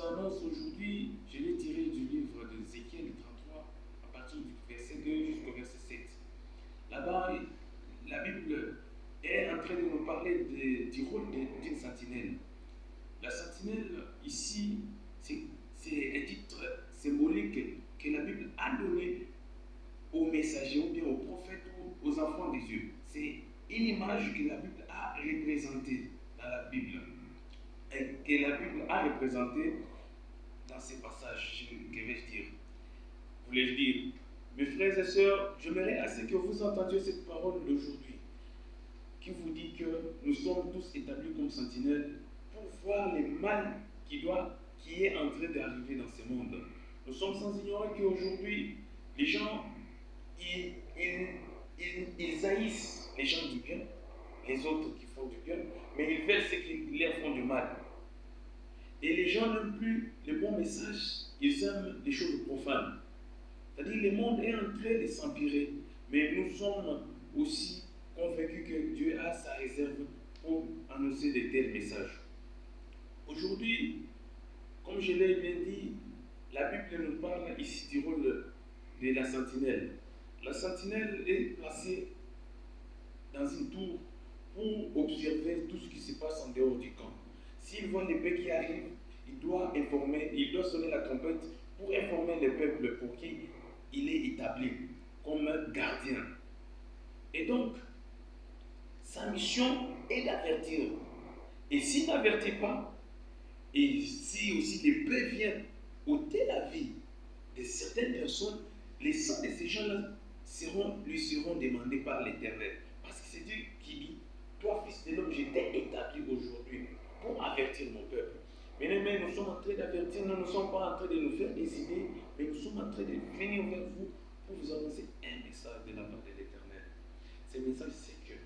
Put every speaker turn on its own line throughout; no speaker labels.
vous annonce aujourd'hui, je l'ai tiré du livre d'Ézéchiel 33, à partir du verset 2 jusqu'au verset 7. Là-bas, la Bible est en train de nous parler du rôle d'une sentinelle. La sentinelle, ici, c'est un titre symbolique que la Bible a donné aux messagers ou bien aux prophètes ou aux enfants des Dieu. C'est une image que la Bible a représentée dans la Bible et que la Bible a représentée dans ces passages, que vais-je dire, voulais-je dire. Mes frères et sœurs, j'aimerais assez que vous entendiez cette parole d'aujourd'hui qui vous dit que nous sommes tous établis comme sentinelles pour voir le mal qui est en train d'arriver dans ce monde. Nous sommes sans ignorer qu'aujourd'hui, les gens, ils haïssent les gens du bien, les autres qui font du bien, mais ils veulent ceux qui leur font du mal. Et les gens n'aiment plus les bons messages, ils aiment les choses profanes. C'est-à-dire le monde est en train de s'empirer, mais nous sommes aussi convaincus que Dieu a sa réserve pour annoncer de tels messages. Aujourd'hui, comme je l'ai bien dit, la Bible nous parle ici du rôle de la sentinelle. La sentinelle est placée dans une tour pour observer tout ce qui se passe en dehors du camp. S'il voit l'épée qui arrive, il doit sonner la trompette pour informer le peuple pour qui il est établi comme un gardien. Et donc, sa mission est d'avertir. Et s'il n'avertit pas, et si aussi l'épée vient ôter la vie de certaines personnes, les sangs de ces gens-là lui seront demandés par l'Éternel. Parce que c'est Dieu qui dit, toi, fils de l'homme, je t'ai établi aujourd'hui pour avertir mon peuple. Mais nous sommes en train d'avertir, nous ne sommes pas en train de nous faire des idées, mais nous sommes en train de venir vers vous pour vous annoncer un message de la part de l'Éternel. Ce message, c'est que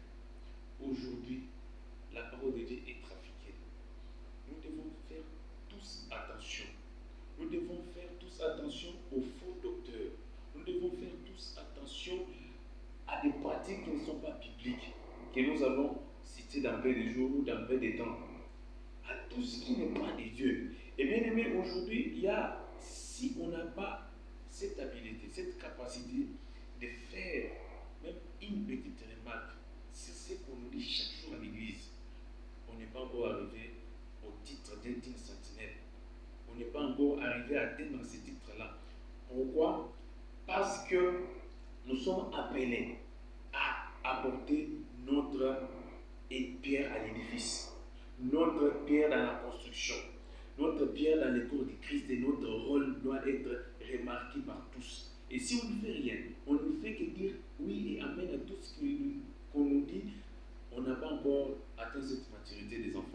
aujourd'hui, la parole de Dieu est trafiquée. Nous devons faire tous attention. Nous devons faire tous attention aux faux docteurs. Nous devons faire tous attention à des pratiques qui ne sont pas bibliques, que nous allons citer dans peu de jours ou dans peu de temps. À tout ce qui n'est pas de Dieu. Et bien aimé, aujourd'hui, si on n'a pas cette habilité, cette capacité de faire même une petite remarque sur ce qu'on nous dit chaque jour à l'église, on n'est pas encore arrivé au titre d'un digne sentinelle. On n'est pas encore arrivé à atteindre ce titre-là. Pourquoi? Parce que nous sommes appelés à apporter notre pierre à l'édifice, notre pierre dans la construction, notre pierre dans le corps de Christ, et notre rôle doit être remarqué par tous. Et si on ne fait rien, on ne fait que dire oui et amen à tout ce qu'on nous dit, on n'a pas encore atteint cette maturité des enfants